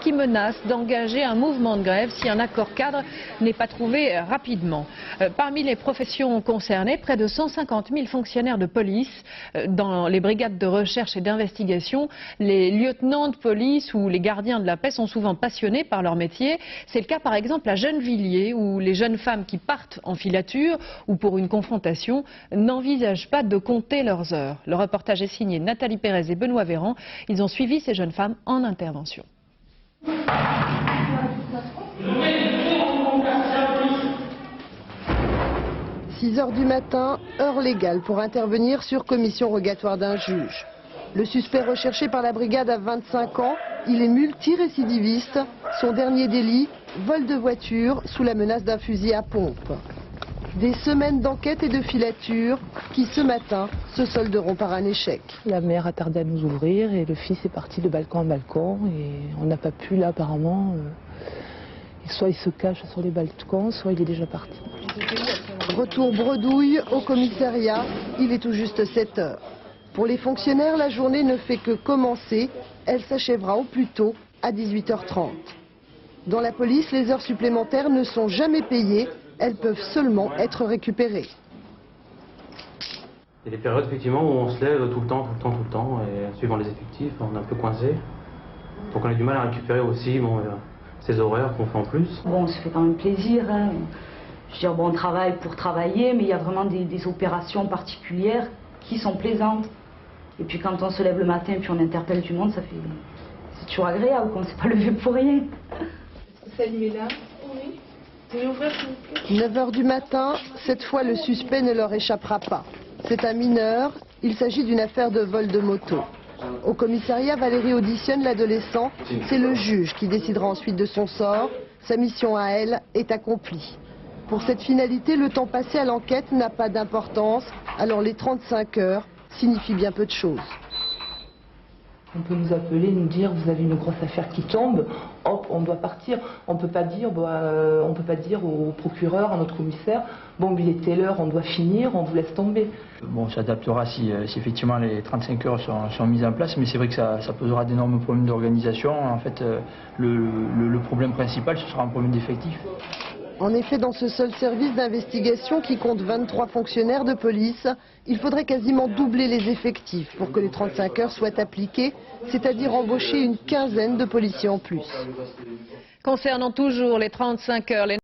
qui menace d'engager un mouvement de grève si un accord cadre n'est pas trouvé rapidement. Parmi les professions concernées, près de 150 000 fonctionnaires de police dans les brigades de recherche et d'investigation. Les lieutenants de police ou les gardiens de la paix sont souvent passionnés par leur métier. C'est le cas par exemple à Gennevilliers où les jeunes femmes qui partent en filature ou pour une confrontation n'envisagent pas de compter leurs heures. Le reportage est signé Nathalie Pérez et Benoît Véran. Ils ont suivi ces jeunes femmes en intervention. 6 heures du matin, heure légale pour intervenir sur commission rogatoire d'un juge. Le suspect recherché par la brigade a 25 ans, il est multirécidiviste. Son dernier délit, vol de voiture sous la menace d'un fusil à pompe. Des semaines d'enquête et de filature qui ce matin se solderont par un échec. La mère a tardé à nous ouvrir et le fils est parti de balcon en balcon et on n'a pas pu là apparemment. Soit il se cache sur les balcons, soit il est déjà parti. Retour bredouille au commissariat, il est tout juste 7 heures. Pour les fonctionnaires, la journée ne fait que commencer, elle s'achèvera au plus tôt à 18h30. Dans la police, les heures supplémentaires ne sont jamais payées. Elles peuvent seulement être récupérées. Il y a des périodes effectivement où on se lève tout le temps, et suivant les effectifs, on est un peu coincé. Donc on a du mal à récupérer aussi ces horaires qu'on fait en plus. Bon, on se fait quand même plaisir. Hein. Je veux dire, bon, on travaille pour travailler, mais il y a vraiment des opérations particulières qui sont plaisantes. Et puis quand on se lève le matin et puis on interpelle du monde, c'est toujours agréable, on ne s'est pas levé pour rien. Est-ce que ça lui est là? Oui. Vous pouvez ouvrir s'il vous plaît? 9 heures du matin, cette fois le suspect ne leur échappera pas. C'est un mineur, il s'agit d'une affaire de vol de moto. Au commissariat, Valérie auditionne l'adolescent. C'est le juge qui décidera ensuite de son sort. Sa mission à elle est accomplie. Pour cette finalité, le temps passé à l'enquête n'a pas d'importance. Alors les 35 heures signifient bien peu de choses. On peut nous appeler, nous dire vous avez une grosse affaire qui tombe, hop, on doit partir. On peut pas dire au procureur, à notre commissaire, bon il est telle heure, on doit finir, on vous laisse tomber. Bon, on s'adaptera si effectivement les 35 heures sont mises en place, mais c'est vrai que ça posera d'énormes problèmes d'organisation. En fait, le problème principal, ce sera un problème d'effectif. En effet, dans ce seul service d'investigation qui compte 23 fonctionnaires de police, il faudrait quasiment doubler les effectifs pour que les 35 heures soient appliquées, c'est-à-dire embaucher une quinzaine de policiers en plus. Concernant toujours les 35 heures, les